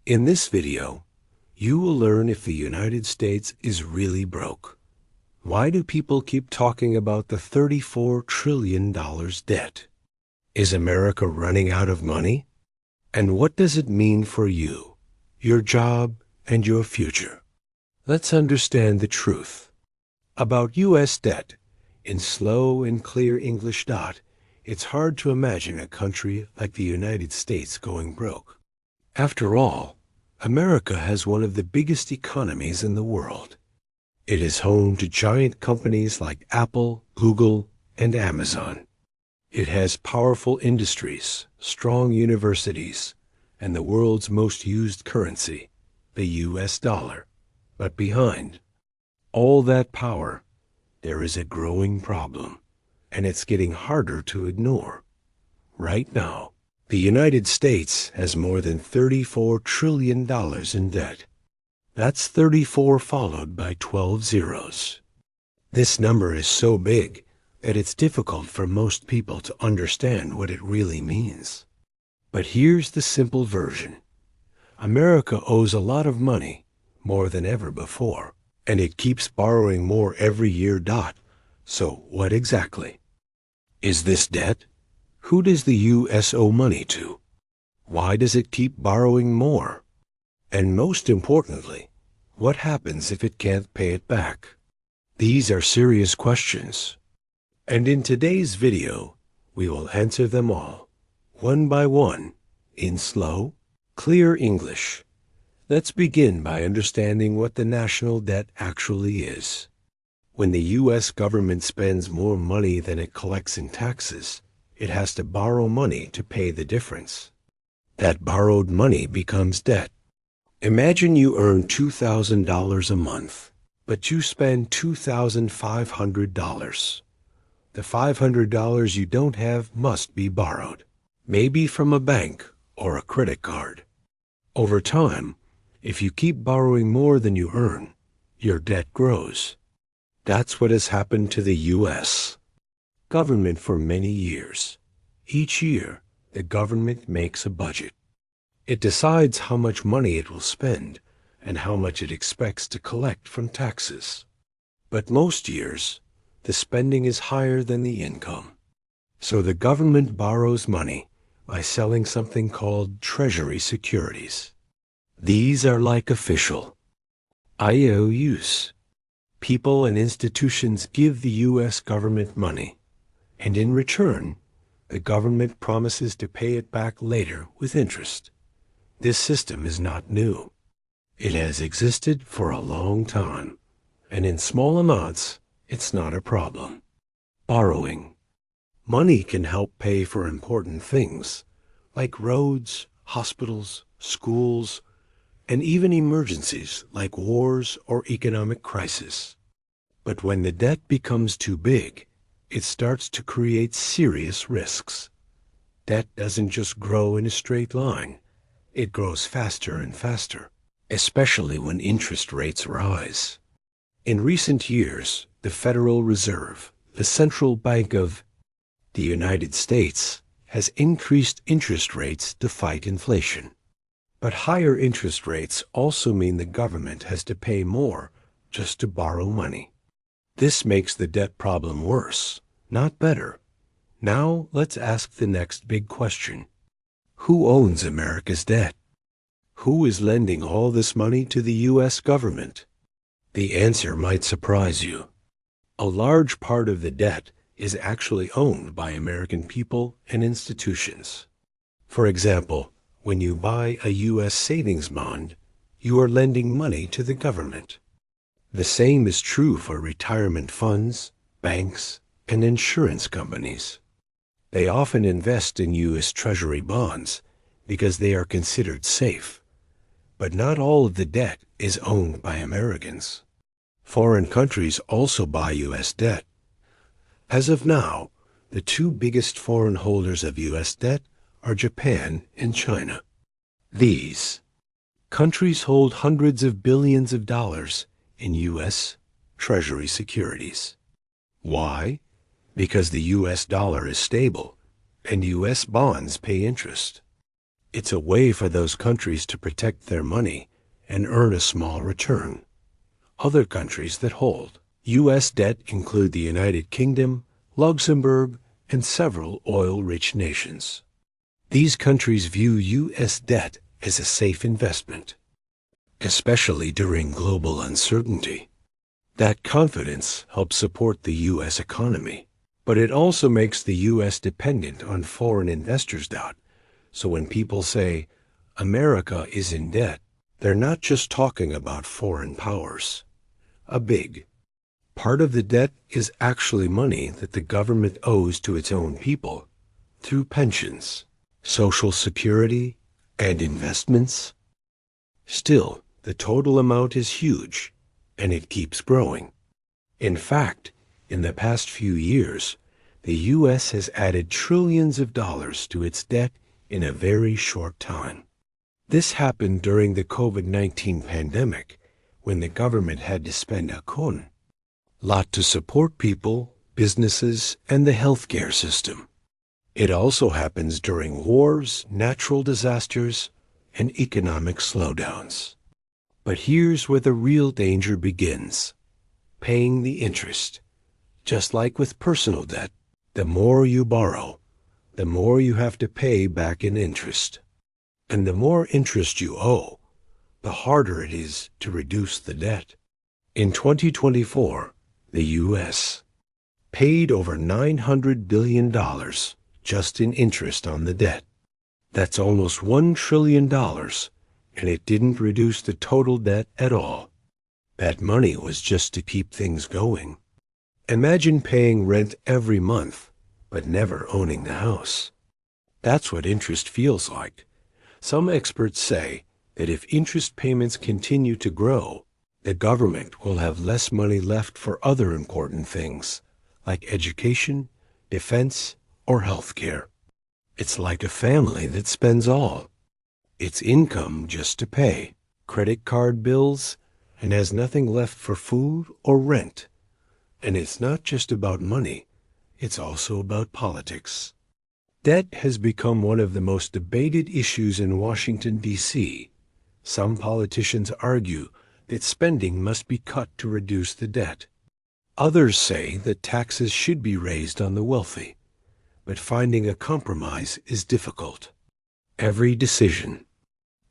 In this video, you will learn if the United States is really broke. Why do people keep talking about the $34 trillion debt? Is America running out of money? And what does it mean for you, your job, and your future? Let's understand the truth about U.S. debt. In slow and clear English. It's hard to imagine a country like the United States going broke. After all, America has one of the biggest economies in the world. It is home to giant companies like Apple, Google, and Amazon. It has powerful industries, strong universities, and the world's most used currency, the U.S. dollar. But behind all that power, there is a growing problem, and it's getting harder to ignore. Right now, the United States has more than $34 trillion in debt. That's 34 followed by 12 zeros. This number is so big that it's difficult for most people to understand what it really means. But here's the simple version. America owes a lot of money, more than ever before, and it keeps borrowing more every year. So what exactly is this debt? Who does the U.S. owe money to? Why does it keep borrowing more? And most importantly, what happens if it can't pay it back? These are serious questions. And in today's video, we will answer them all, one by one, in slow, clear English. Let's begin by understanding what the national debt actually is. When the U.S. government spends more money than it collects in taxes, it has to borrow money to pay the difference. That borrowed money becomes debt. Imagine you earn $2,000 a month, but you spend $2,500. The $500 you don't have must be borrowed, maybe from a bank or a credit card. Over time, if you keep borrowing more than you earn, your debt grows. That's what has happened to the U.S. government for many years. Each year, the government makes a budget. It decides how much money it will spend and how much it expects to collect from taxes. But most years, the spending is higher than the income. So the government borrows money by selling something called Treasury securities. These are like official IOUs. People and institutions give the U.S. government money, and in return, the government promises to pay it back later with interest. This system is not new. It has existed for a long time, and in small amounts, it's not a problem. Borrowing. Money can help pay for important things, like roads, hospitals, schools, and even emergencies like wars or economic crisis. But when the debt becomes too big, it starts to create serious risks. Debt doesn't just grow in a straight line. It grows faster and faster, especially when interest rates rise. In recent years, the Federal Reserve, the central bank of the United States, has increased interest rates to fight inflation. But higher interest rates also mean the government has to pay more just to borrow money. This makes the debt problem worse, not better. Now let's ask the next big question. Who owns America's debt? Who is lending all this money to the U.S. government? The answer might surprise you. A large part of the debt is actually owned by American people and institutions. For example, when you buy a U.S. savings bond, you are lending money to the government. The same is true for retirement funds, banks, and insurance companies. They often invest in U.S. Treasury bonds because they are considered safe. But not all of the debt is owned by Americans. Foreign countries also buy U.S. debt. As of now, the two biggest foreign holders of U.S. debt are Japan and China. These countries hold hundreds of billions of dollars in U.S. Treasury securities. Why? Because the U.S. dollar is stable and U.S. bonds pay interest. It's a way for those countries to protect their money and earn a small return. Other countries that hold U.S. debt include the United Kingdom, Luxembourg, and several oil-rich nations. These countries view U.S. debt as a safe investment, especially during global uncertainty. That confidence helps support the U.S. economy, but it also makes the U.S. dependent on foreign investors' doubt. So when people say, America is in debt, they're not just talking about foreign powers. A big part of the debt is actually money that the government owes to its own people through pensions, Social Security, and investments. Still, the total amount is huge, and it keeps growing. In fact, in the past few years, the U.S. has added trillions of dollars to its debt in a very short time. This happened during the COVID-19 pandemic, when the government had to spend a lot to support people, businesses, and the healthcare system. It also happens during wars, natural disasters, and economic slowdowns. But here's where the real danger begins: paying the interest. Just like with personal debt, the more you borrow, the more you have to pay back in interest. And the more interest you owe, the harder it is to reduce the debt. In 2024, the U.S. paid over $900 billion just in interest on the debt. That's almost $1 trillion, and it didn't reduce the total debt at all. That money was just to keep things going. Imagine paying rent every month, but never owning the house. That's what interest feels like. Some experts say that if interest payments continue to grow, the government will have less money left for other important things, like education, defense, or health care. It's like a family that spends all its income just to pay credit card bills and has nothing left for food or rent. And it's not just about money, it's also about politics. Debt has become one of the most debated issues in Washington, D.C. Some politicians argue that spending must be cut to reduce the debt. Others say that taxes should be raised on the wealthy, but finding a compromise is difficult. Every decision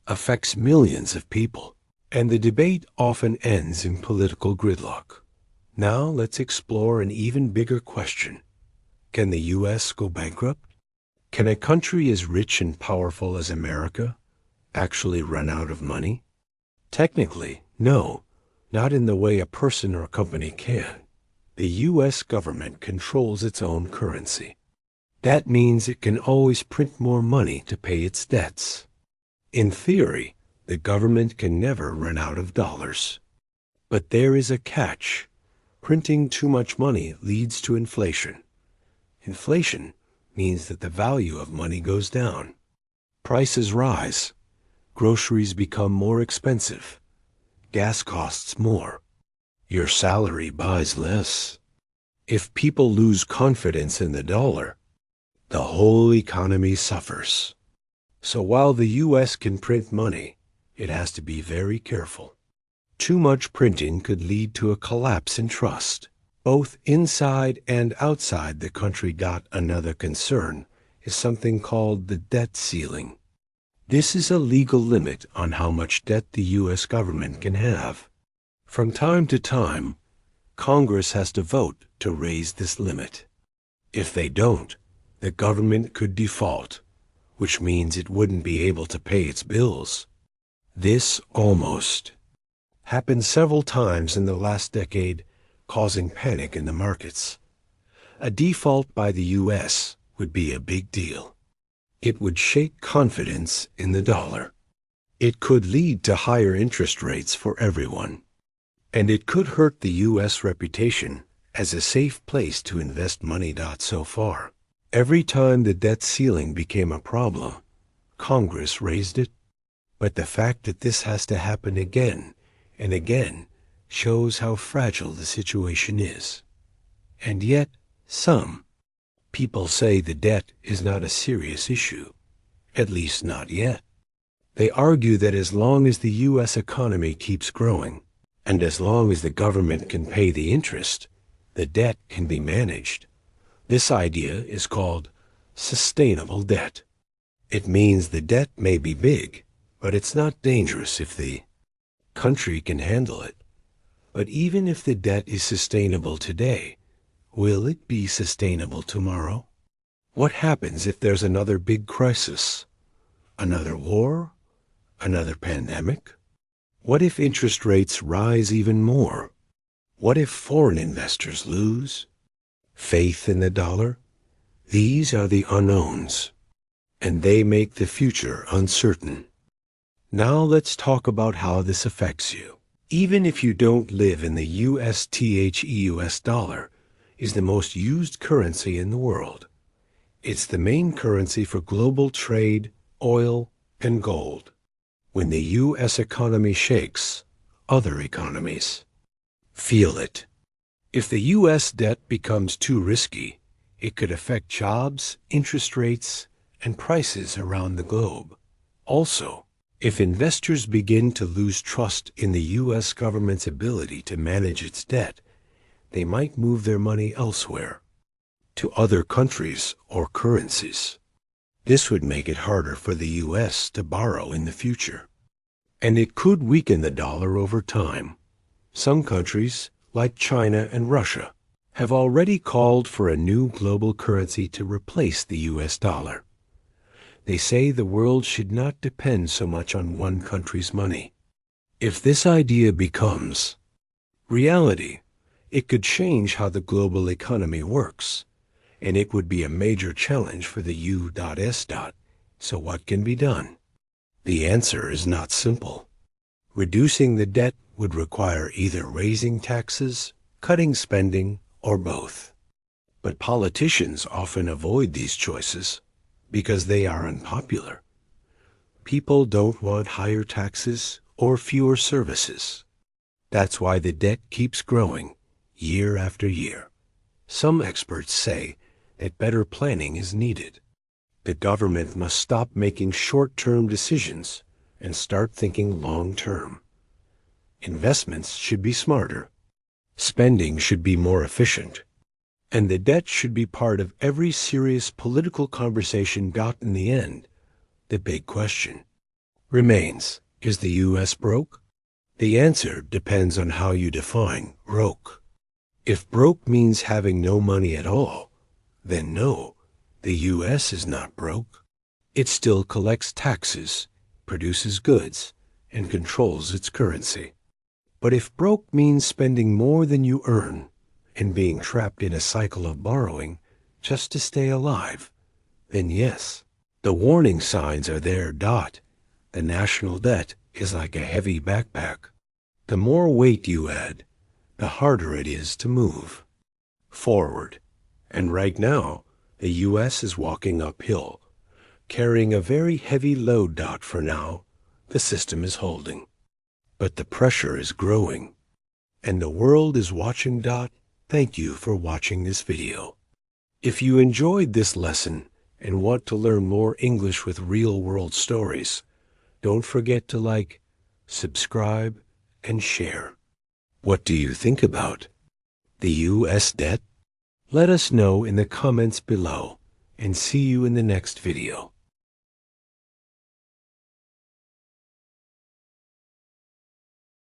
affects millions of people, and the debate often ends in political gridlock. Now let's explore an even bigger question. Can the U.S. go bankrupt? Can a country as rich and powerful as America actually run out of money? Technically, no, not in the way a person or a company can. The U.S. government controls its own currency. That means it can always print more money to pay its debts. In theory, the government can never run out of dollars. But there is a catch. Printing too much money leads to inflation. Inflation means that the value of money goes down. Prices rise. Groceries become more expensive. Gas costs more. Your salary buys less. If people lose confidence in the dollar, the whole economy suffers. So while the U.S. can print money, it has to be very careful. Too much printing could lead to a collapse in trust. Both inside and outside the country. Another concern is something called the debt ceiling. This is a legal limit on how much debt the U.S. government can have. From time to time, Congress has to vote to raise this limit. If they don't, the government could default, which means it wouldn't be able to pay its bills. This almost happened several times in the last decade, causing panic in the markets. A default by the U.S. would be a big deal. It would shake confidence in the dollar. It could lead to higher interest rates for everyone. And it could hurt the U.S. reputation as a safe place to invest money. So far, every time the debt ceiling became a problem, Congress raised it. But the fact that this has to happen again and again shows how fragile the situation is. And yet, some people say the debt is not a serious issue, At least not yet. They argue that as long as the U.S. economy keeps growing, and as long as the government can pay the interest, the debt can be managed. This idea is called sustainable debt. It means the debt may be big, but it's not dangerous if the country can handle it. But even if the debt is sustainable today, will it be sustainable tomorrow? What happens if there's another big crisis? Another war? Another pandemic? What if interest rates rise even more? What if foreign investors lose faith in the dollar? These are the unknowns, and they make the future uncertain. Now let's talk about how this affects you. Even if you don't live in the US dollar is the most used currency in the world. It's the main currency for global trade, oil, and gold. When the U.S. economy shakes, other economies feel it. If the U.S. debt becomes too risky, it could affect jobs, interest rates, and prices around the globe. Also, if investors begin to lose trust in the U.S. government's ability to manage its debt, they might move their money elsewhere, to other countries or currencies. This would make it harder for the U.S. to borrow in the future. And it could weaken the dollar over time. Some countries, like China and Russia, have already called for a new global currency to replace the U.S. dollar. They say the world should not depend so much on one country's money. If this idea becomes reality, it could change how the global economy works, and it would be a major challenge for the U.S. So what can be done? The answer is not simple. Reducing the debt would require either raising taxes, cutting spending, or both. But politicians often avoid these choices because they are unpopular. People don't want higher taxes or fewer services. That's why the debt keeps growing year after year. Some experts say that better planning is needed. The government must stop making short-term decisions and start thinking long-term. Investments should be smarter. Spending should be more efficient. And the debt should be part of every serious political conversation. In the end, the big question remains, is the U.S. broke? The answer depends on how you define broke. If broke means having no money at all, then no, the U.S. is not broke. It still collects taxes, produces goods, and controls its currency. But if broke means spending more than you earn and being trapped in a cycle of borrowing just to stay alive, then yes, the warning signs are there. The national debt is like a heavy backpack. The more weight you add, the harder it is to move forward. And right now, the U.S. is walking uphill, carrying a very heavy load. For now, the system is holding. But the pressure is growing, and the world is watching. Thank you for watching this video. If you enjoyed this lesson and want to learn more English with real-world stories, don't forget to like, subscribe, and share. What do you think about the U.S. debt? Let us know in the comments below, and see you in the next video.